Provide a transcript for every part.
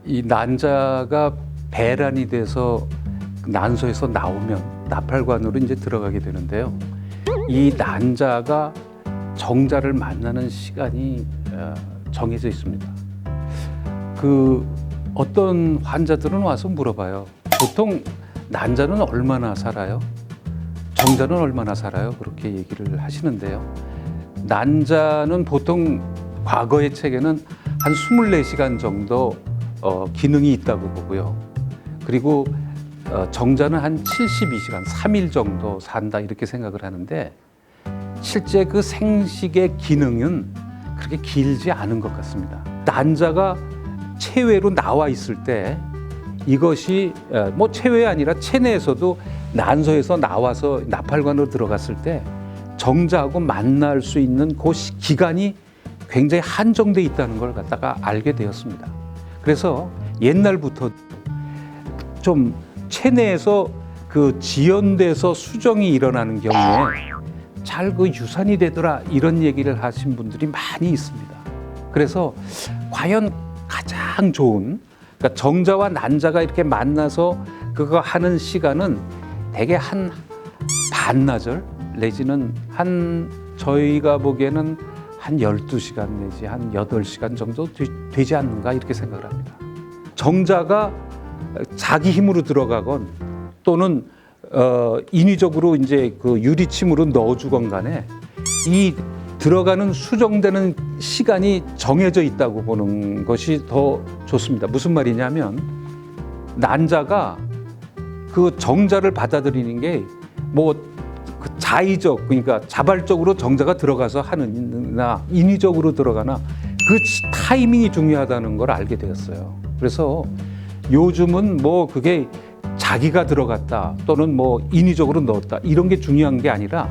이 난자가 배란이 돼서 난소에서 나오면 나팔관으로 이제 들어가게 되는데요. 이 난자가 정자를 만나는 시간이 정해져 있습니다. 어떤 환자들은 와서 물어봐요. 보통 난자는 얼마나 살아요? 정자는 얼마나 살아요? 그렇게 얘기를 하시는데요. 난자는 보통 과거의 책에는 한 24시간 정도 기능이 있다고 보고요. 그리고 정자는 한 72시간, 3일 정도 산다 이렇게 생각을 하는데 실제 그 생식의 기능은 그렇게 길지 않은 것 같습니다. 난자가 체외로 나와 있을 때 이것이 뭐 체외가 아니라 체내에서도 난소에서 나와서 나팔관으로 들어갔을 때 정자하고 만날 수 있는 그 기간이 굉장히 한정돼 있다는 걸 갖다가 알게 되었습니다. 그래서 옛날부터 좀 체내에서 지연돼서 수정이 일어나는 경우에 잘 유산이 되더라 이런 얘기를 하신 분들이 많이 있습니다. 그래서 과연 가장 좋은 그러니까 정자와 난자가 이렇게 만나서 그거 하는 시간은 대개 한 반나절 내지는 저희가 보기에는 한 12시간 내지 한 8시간 정도 되지 않는가 이렇게 생각을 합니다. 정자가 자기 힘으로 들어가건 또는 인위적으로 이제 유리침으로 넣어주건 간에 이 들어가는 수정되는 시간이 정해져 있다고 보는 것이 더 좋습니다. 무슨 말이냐면 난자가 정자를 받아들이는 게 뭐 자의적 그러니까 자발적으로 정자가 들어가서 하느냐 인위적으로 들어가나 타이밍이 중요하다는 걸 알게 되었어요. 그래서 요즘은 뭐 그게 자기가 들어갔다 또는 뭐 인위적으로 넣었다 이런 게 중요한 게 아니라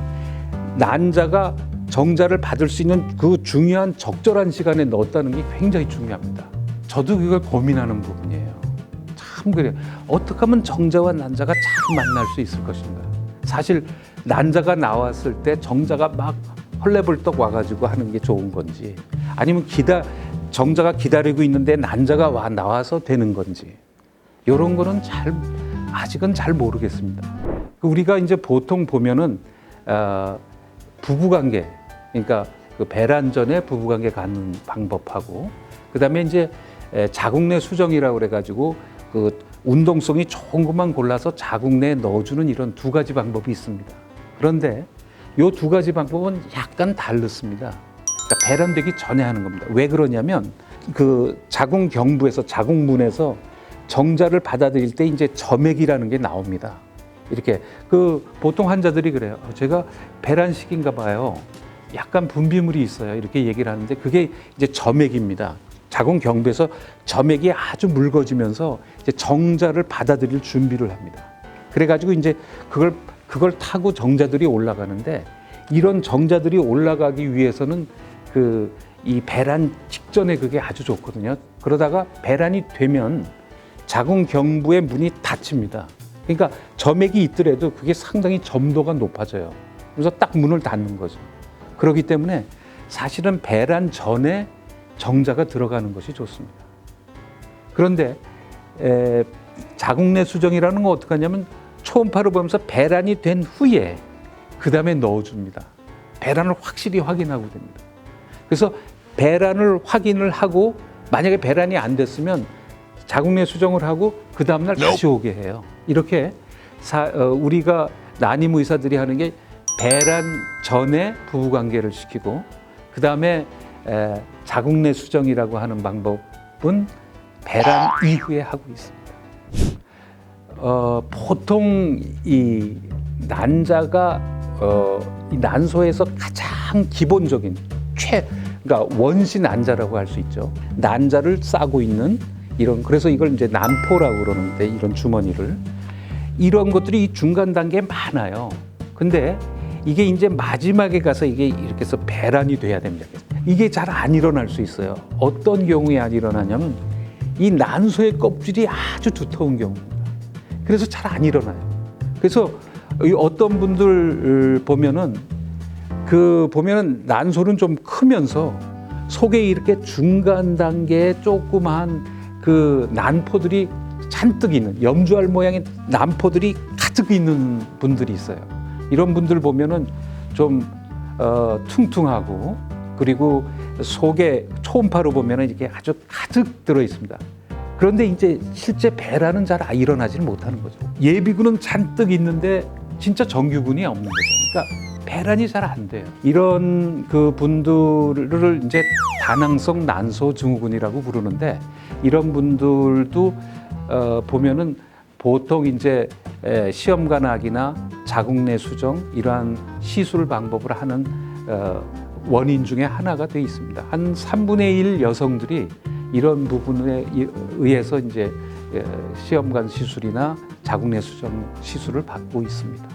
난자가 정자를 받을 수 있는 그 중요한 적절한 시간에 넣었다는 게 굉장히 중요합니다. 저도 그걸 고민하는 부분이에요. 참 그래요. 어떻게 하면 정자와 난자가 잘 만날 수 있을 것인가. 사실 난자가 나왔을 때 정자가 막 헐레벌떡 와가지고 하는 게 좋은 건지 아니면 정자가 기다리고 있는데 난자가 나와서 되는 건지 이런 거는 아직은 잘 모르겠습니다. 우리가 이제 보통 보면은 부부관계 그러니까 배란 전에 부부관계 갖는 방법하고 그다음에 이제 자궁 내 수정이라고 그래가지고 운동성이 좋은 것만 골라서 자궁 내에 넣어주는 이런 두 가지 방법이 있습니다. 그런데 이 두 가지 방법은 약간 다릅니다. 그러니까 배란되기 전에 하는 겁니다. 왜 그러냐면 자궁 경부에서 자궁문에서 정자를 받아들일 때 이제 점액이라는 게 나옵니다. 이렇게 보통 환자들이 그래요. 제가 배란식인가 봐요. 약간 분비물이 있어요. 이렇게 얘기를 하는데 그게 이제 점액입니다. 자궁 경부에서 점액이 아주 묽어지면서 이제 정자를 받아들일 준비를 합니다. 그래가지고 이제 그걸 타고 정자들이 올라가는데 이런 정자들이 올라가기 위해서는 이 배란 직전에 그게 아주 좋거든요. 그러다가 배란이 되면 자궁 경부의 문이 닫힙니다. 그러니까 점액이 있더라도 그게 상당히 점도가 높아져요. 그래서 딱 문을 닫는 거죠. 그렇기 때문에 사실은 배란 전에 정자가 들어가는 것이 좋습니다. 그런데 자궁 내 수정이라는 건 어떻게 하냐면 초음파로 보면서 배란이 된 후에 그 다음에 넣어줍니다. 배란을 확실히 확인하고 됩니다. 그래서 배란을 확인을 하고 만약에 배란이 안 됐으면 자궁 내 수정을 하고 그 다음날 다시 오게 해요. 이렇게 우리가 난임 의사들이 하는 게 배란 전에 부부관계를 시키고 그 다음에 자궁 내 수정이라고 하는 방법은 배란 이후에 하고 있습니다. 보통 이 난자가 이 난소에서 가장 기본적인 그러니까 원시 난자라고 할 수 있죠. 난자를 싸고 있는 그래서 이걸 이제 난포라고 그러는데 이런 주머니를 이런 것들이 이 중간 단계에 많아요. 근데 이게 이제 마지막에 가서 이게 이렇게 해서 배란이 돼야 됩니다. 이게 잘 안 일어날 수 있어요. 어떤 경우에 안 일어나냐면 이 난소의 껍질이 아주 두터운 경우입니다. 그래서 잘 안 일어나요. 그래서 어떤 분들 보면은 난소는 좀 크면서 속에 이렇게 중간 단계에 조그만 그 난포들이 잔뜩 있는 염주알 모양의 난포들이 가득 있는 분들이 있어요. 이런 분들 보면은 좀 퉁퉁하고 그리고 속에 초음파로 보면은 이게 아주 가득 들어 있습니다. 그런데 이제 실제 배란은 잘 일어나지는 못하는 거죠. 예비군은 잔뜩 있는데 진짜 정규군이 없는 거죠. 그러니까 배란이 잘 안 돼요. 이런 그 분들을 이제 다낭성 난소 증후군이라고 부르는데 이런 분들도 보면은 보통 이제 시험관악이나 자궁내 수정 이러한 시술 방법을 하는 원인 중에 하나가 돼 있습니다. 한 3분의 1 여성들이 이런 부분에 의해서 이제 시험관 시술이나 자궁내 수정 시술을 받고 있습니다.